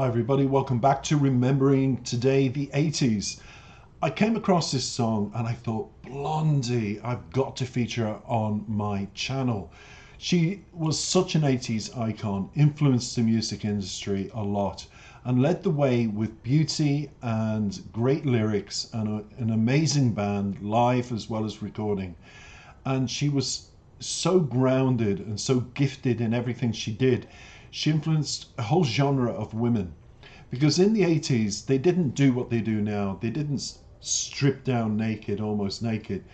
Hi everybody, welcome back to Remembering Today the 80s. I came across this song and I thought, Blondie, I've got to feature her on my channel. She was such an 80s icon, influenced the music industry a lot, and led the way with beauty and great lyrics and an amazing band, live as well as recording. And she was so grounded and so gifted in everything she did. She influenced a whole genre of women because in the 80s they didn't do what they do now. They didn't strip down naked, almost naked,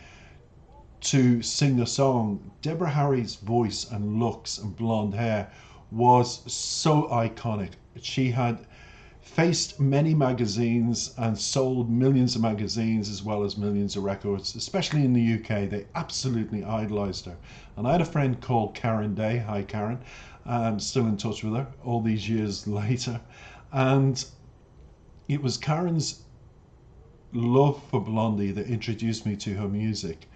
to sing a song. Deborah Harry's voice and looks and blonde hair was so iconic. She had faced many magazines and sold millions of magazines as well as millions of records, especially in the UK. They absolutely idolized her. And I had a friend called Karen Day. Hi, Karen. I'm still in touch with her all these years later. And it was Karen's love for Blondie that introduced me to her music.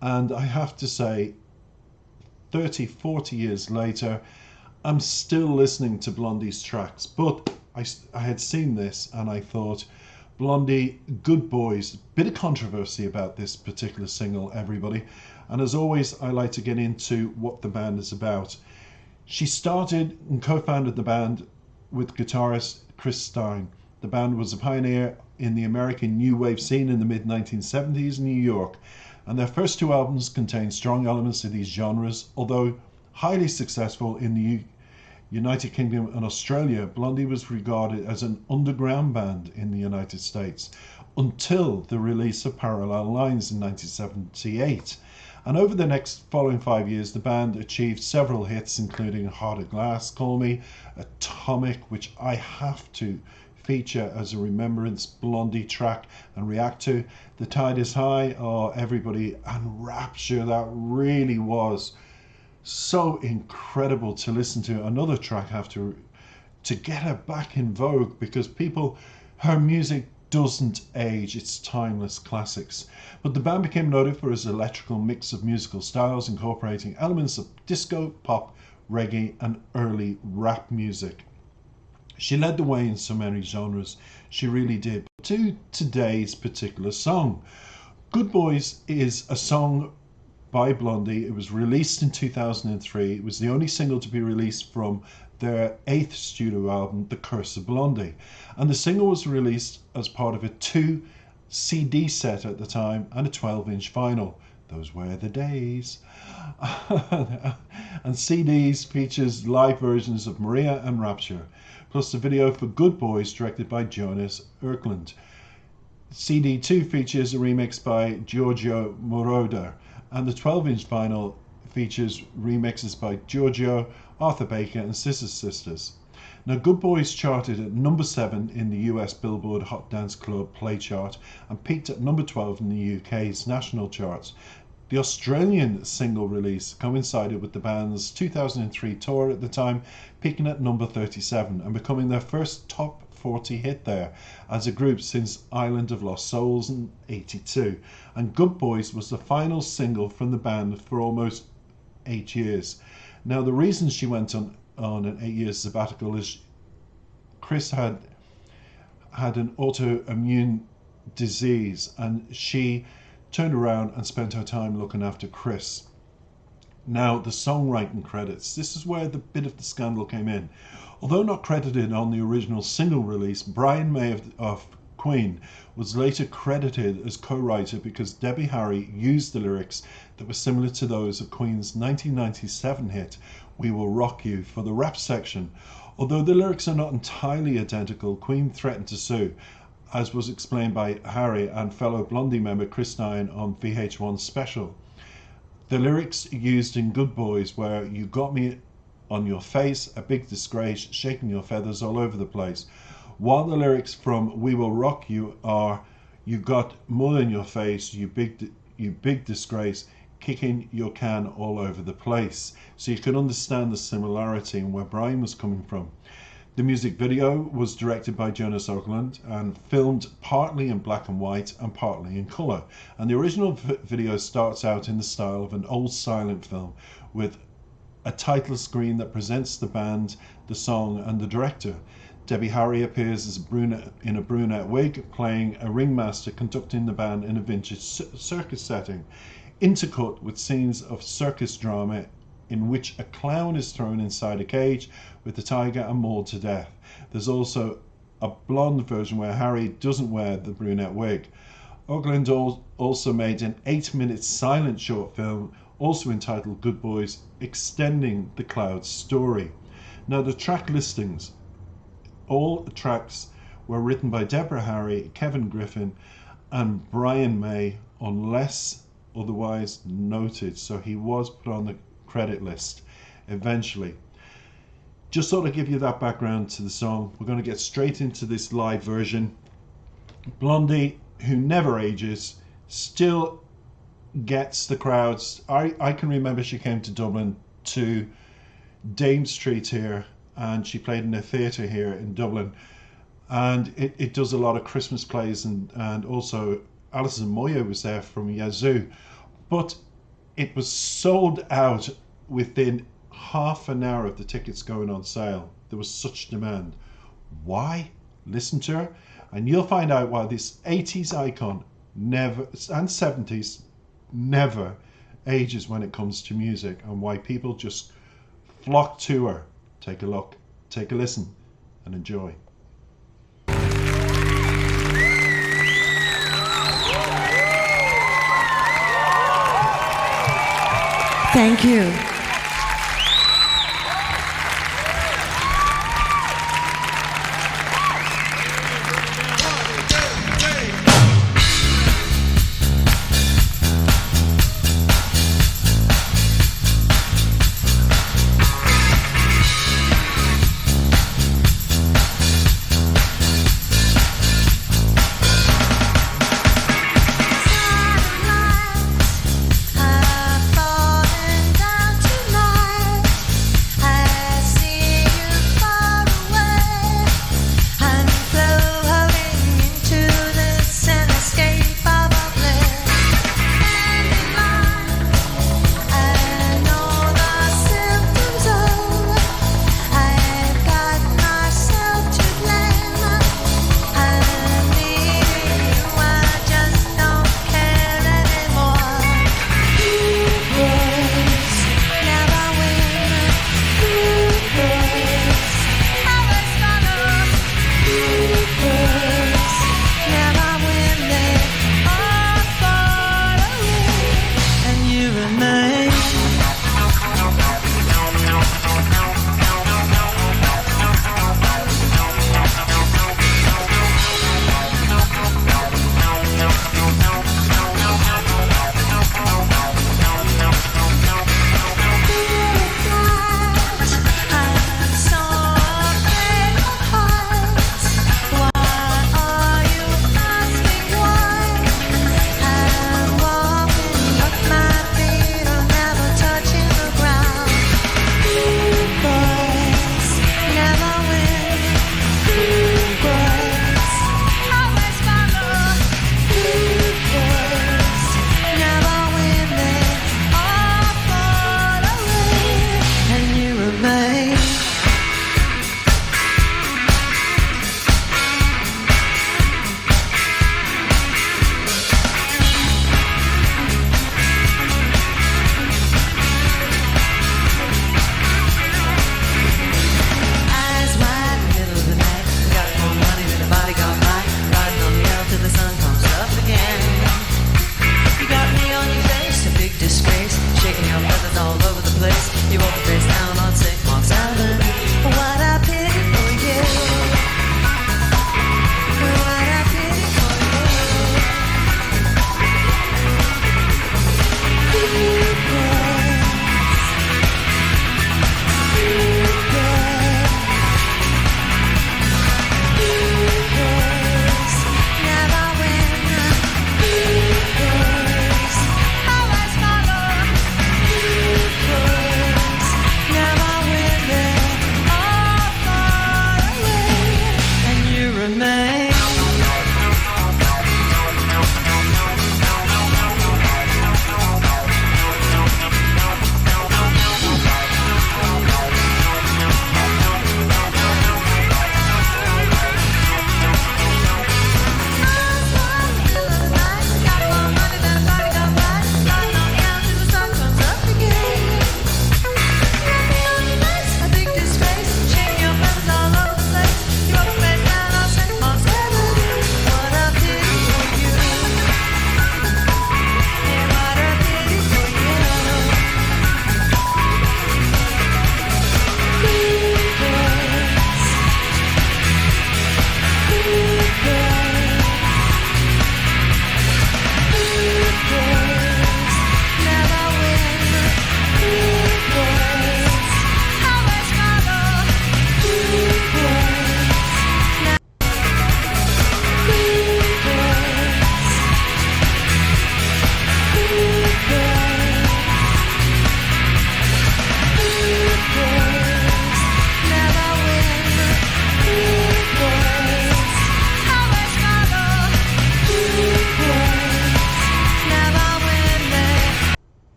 And I have to say, 30, 40 years later, I'm still listening to Blondie's tracks. But I had seen this and I thought, Blondie, Good Boys. Bit of controversy about this particular single, everybody. And as always, I like to get into what the band is about. She started and co-founded the band with guitarist Chris Stein. The band was a pioneer in the American new wave scene in the mid-1970s in New York, and their first two albums contained strong elements of these genres. Although highly successful in the United Kingdom and Australia, Blondie was regarded as an underground band in the United States until the release of Parallel Lines in 1978. And over the next following 5 years, the band achieved several hits, including Heart of Glass, Call Me, Atomic, which I have to feature as a Remembrance Blondie track and react to, The Tide is High, everybody, and Rapture. That really was so incredible to listen to. Another track I have to get her back in vogue, because her music doesn't age. It's timeless classics. But the band became noted for its electrical mix of musical styles, incorporating elements of disco, pop, reggae, and early rap music. She led the way in so many genres. She really did. To today's particular song, Good Boys is a song by Blondie. It was released in 2003. It was the only single to be released from their 8th studio album, The Curse of Blondie. And the single was released as part of a 2 CD set at the time and a 12-inch vinyl. Those were the days. And CDs features live versions of Maria and Rapture, plus the video for Good Boys directed by Jonas Eklund. CD2 features a remix by Giorgio Moroder, and the 12-inch vinyl features remixes by Giorgio, Arthur Baker, and Sister Sisters. Now, Good Boys charted at number 7 in the US Billboard Hot Dance Club Play Chart and peaked at number 12 in the UK's national charts. The Australian single release coincided with the band's 2003 tour at the time, peaking at number 37 and becoming their first top 40 hit there as a group since Island of Lost Souls in '82. And Good Boys was the final single from the band for almost 8 years. Now, the reason she went on an 8-year sabbatical is Chris had an autoimmune disease, and she turned around and spent her time looking after Chris. Now, the songwriting credits. This is where the bit of the scandal came in. Although not credited on the original single release, Brian May of Queen was later credited as co-writer because Debbie Harry used the lyrics that were similar to those of Queen's 1997 hit, We Will Rock You, for the rap section. Although the lyrics are not entirely identical, Queen threatened to sue, as was explained by Harry and fellow Blondie member Chris Stein on VH1 Special. The lyrics used in Good Boys were, You got me on your face, a big disgrace, shaking your feathers all over the place. While the lyrics from We Will Rock You are, You got mud in your face, you big disgrace, kicking your can all over the place. So you can understand the similarity and where Brian was coming from. The music video was directed by Jonas Eklund and filmed partly in black and white and partly in colour. And the original video starts out in the style of an old silent film with a title screen that presents the band, the song, and the director. Debbie Harry appears as a brunette in a brunette wig, playing a ringmaster conducting the band in a vintage circus setting, intercut with scenes of circus drama in which a clown is thrown inside a cage with the tiger and mauled to death. There's also a blonde version where Harry doesn't wear the brunette wig. Ogland also made an 8-minute silent short film, also entitled Good Boys, extending the Clouds story. Now the track listings. All tracks were written by Deborah Harry, Kevin Griffin and Brian May, unless otherwise noted. So he was put on the credit list eventually. Just thought I'd give you that background to the song. We're going to get straight into this live version. Blondie, who never ages, still gets the crowds. I can remember she came to Dublin to Dame Street here, and she played in a theatre here in Dublin, and it does a lot of Christmas plays, and also Alison Moya was there from Yazoo, but it was sold out within half an hour of the tickets going on sale. There was such demand. Why? Listen to her and you'll find out why this 80s icon never, and 70s, never ages when it comes to music, and why people just flock to her. Take a look, take a listen, and enjoy. Thank you. Have fallen down to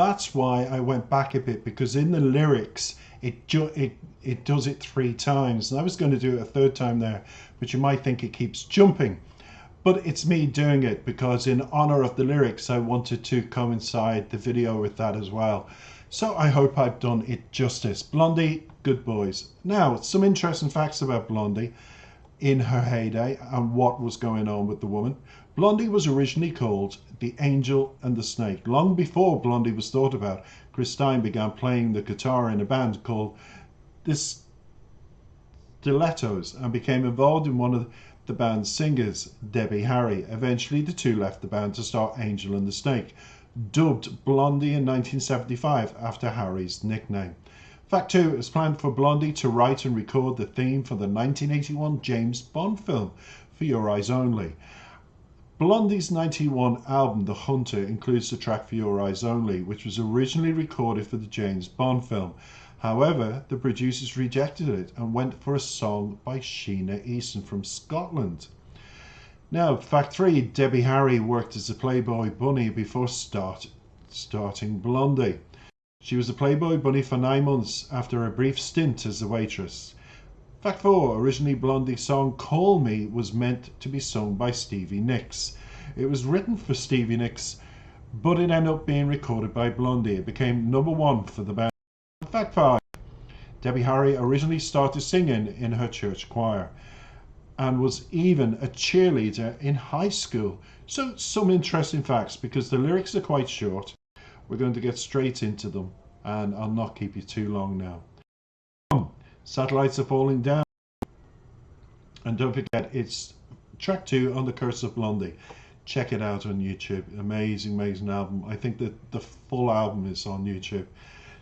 that's why I went back a bit, because in the lyrics it does it 3 times, and I was going to do it a third time there, but you might think it keeps jumping. But it's me doing it because in honor of the lyrics, I wanted to coincide the video with that as well. So I hope I've done it justice. Blondie, Good Boys. Now, some interesting facts about Blondie in her heyday and what was going on with the woman. Blondie was originally called The Angel and the Snake. Long before Blondie was thought about, Chris Stein began playing the guitar in a band called the Stilettos and became involved in one of the band's singers, Debbie Harry. Eventually, the two left the band to start Angel and the Snake, dubbed Blondie in 1975 after Harry's nickname. Fact 2 is planned for Blondie to write and record the theme for the 1981 James Bond film, For Your Eyes Only. Blondie's 1991 album, The Hunter, includes the track For Your Eyes Only, which was originally recorded for the James Bond film. However, the producers rejected it and went for a song by Sheena Easton from Scotland. Now, fact 3, Debbie Harry worked as a Playboy bunny before starting Blondie. She was a Playboy bunny for 9 months after a brief stint as a waitress. Fact 4, originally Blondie's song Call Me was meant to be sung by Stevie Nicks. It was written for Stevie Nicks, but it ended up being recorded by Blondie. It became #1 for the band. Fact 5, Debbie Harry originally started singing in her church choir and was even a cheerleader in high school. So some interesting facts, because the lyrics are quite short. We're going to get straight into them, and I'll not keep you too long now. Satellites Are Falling Down. And don't forget, it's track 2 on The Curse of Blondie. Check it out on YouTube. Amazing, amazing album. I think that the full album is on YouTube.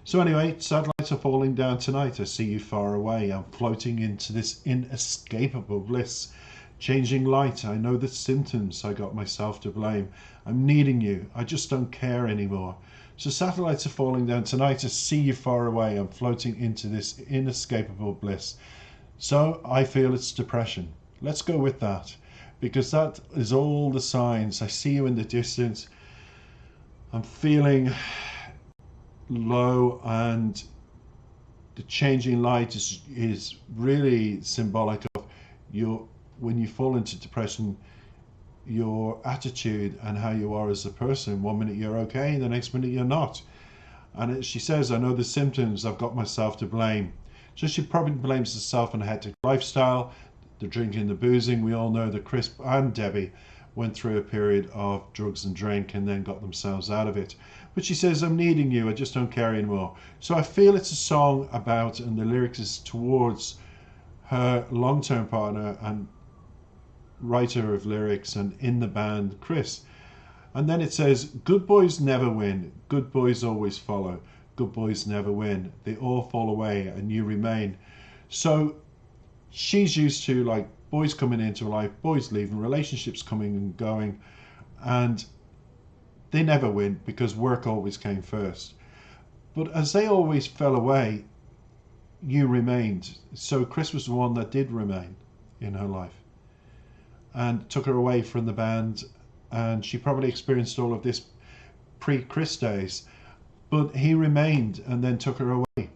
So anyway, satellites are falling down tonight. I see you far away. I'm floating into this inescapable bliss. Changing light. I know the symptoms. I got myself to blame. I'm needing you. I just don't care anymore. So satellites are falling down tonight. I see you far away. I'm floating into this inescapable bliss. So I feel it's depression. Let's go with that, because that is all the signs. I see you in the distance. I'm feeling low, and the changing light is really symbolic of when you fall into depression, your attitude and how you are as a person. 1 minute you're okay, the next minute you're not. And she says, I know the symptoms, I've got myself to blame. So she probably blames herself on a hectic lifestyle, the drinking, the boozing. We all know that Chris and Debbie went through a period of drugs and drink and then got themselves out of it. But she says, I'm needing you, I just don't care anymore. So I feel it's a song about, and the lyrics is towards her long-term partner and writer of lyrics and in the band, Chris. And then it says, good boys never win, good boys always follow, good boys never win, they all fall away and you remain. So she's used to, like, boys coming into her life, boys leaving, relationships coming and going, and they never win because work always came first. But as they always fell away, you remained. So Chris was the one that did remain in her life and took her away from the band, and she probably experienced all of this pre-Chris days, but he remained and then took her away.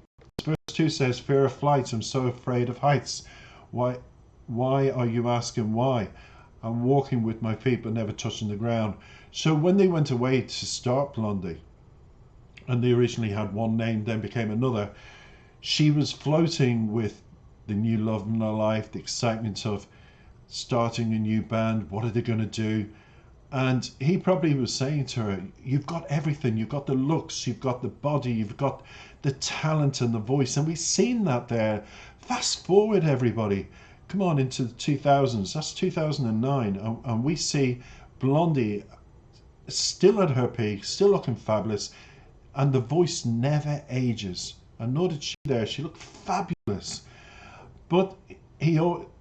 Verse 2 says, fear of flight, I'm so afraid of heights. Why are you asking why? I'm walking with my feet but never touching the ground. So when they went away to start Blondie, and they originally had one name, then became another, she was floating with the new love in her life, the excitement of starting a new band. What are they going to do? And he probably was saying to her, you've got everything, you've got the looks, you've got the body, you've got the talent and the voice, and we've seen that there. Fast forward, everybody, come on into the 2000s, that's 2009, and we see Blondie still at her peak, still looking fabulous, and the voice never ages, and nor did she there. She looked fabulous. But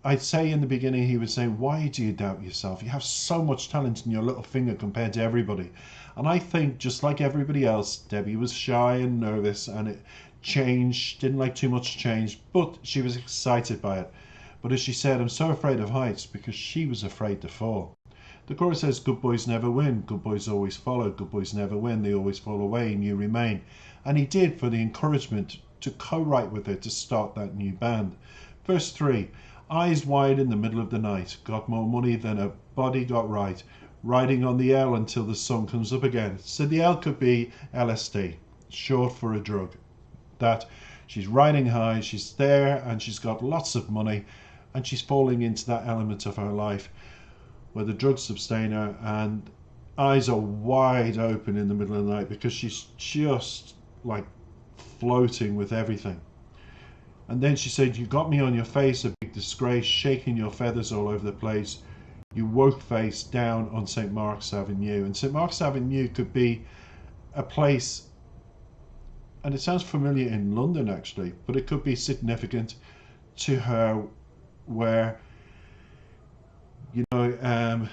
I'd say in the beginning, he would say, why do you doubt yourself? You have so much talent in your little finger compared to everybody. And I think, just like everybody else, Debbie was shy and nervous, and it changed, didn't like too much change, but she was excited by it. But as she said, I'm so afraid of heights, because she was afraid to fall. The chorus says, good boys never win, good boys always follow, good boys never win, they always fall away and you remain. And he did, for the encouragement to co-write with her to start that new band. Verse 3, eyes wide in the middle of the night, got more money than her body got right, riding on the L until the sun comes up again. So the L could be LSD, short for a drug. That she's riding high, she's there and she's got lots of money and she's falling into that element of her life where the drugs sustain her and eyes are wide open in the middle of the night because she's just like floating with everything. And then she said, you got me on your face, a big disgrace, shaking your feathers all over the place. You woke face down on St. Mark's Avenue. And St. Mark's Avenue could be a place, and it sounds familiar in London actually, but it could be significant to her where, you know,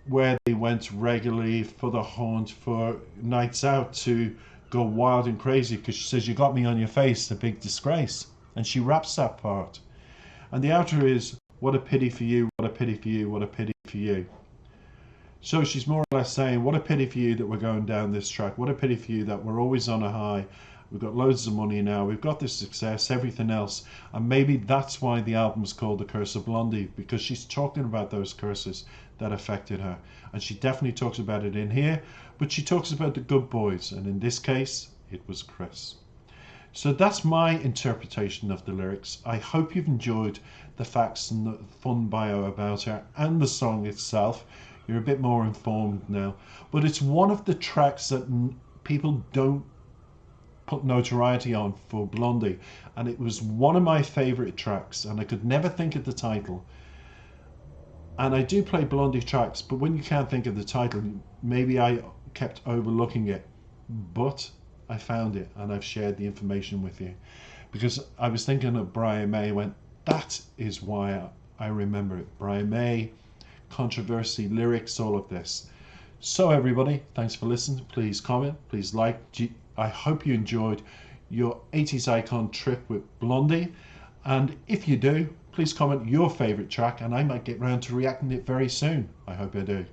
where they went regularly for the haunt, for nights out to go wild and crazy, because she says, you got me on your face, a big disgrace. And she raps that part. And the outer is, what a pity for you, what a pity for you, what a pity for you. So she's more or less saying, what a pity for you that we're going down this track. What a pity for you that we're always on a high. We've got loads of money now. We've got this success, everything else. And maybe that's why the album's called The Curse of Blondie, because she's talking about those curses that affected her. And she definitely talks about it in here, but she talks about the good boys. And in this case, it was Chris. So that's my interpretation of the lyrics. I hope you've enjoyed the facts and the fun bio about her and the song itself. You're a bit more informed now. But it's one of the tracks that people don't put notoriety on for Blondie, and it was one of my favorite tracks, and I could never think of the title. And I do play Blondie tracks, but when you can't think of the title, maybe I kept overlooking it, but I found it and I've shared the information with you because I was thinking of Brian May. Went, that is why I remember it. Brian May, controversy, lyrics, all of this. So everybody, thanks for listening. Please comment, please like. I hope you enjoyed your 80s icon trip with Blondie. And if you do, please comment your favorite track and I might get round to reacting to it very soon. I hope I do.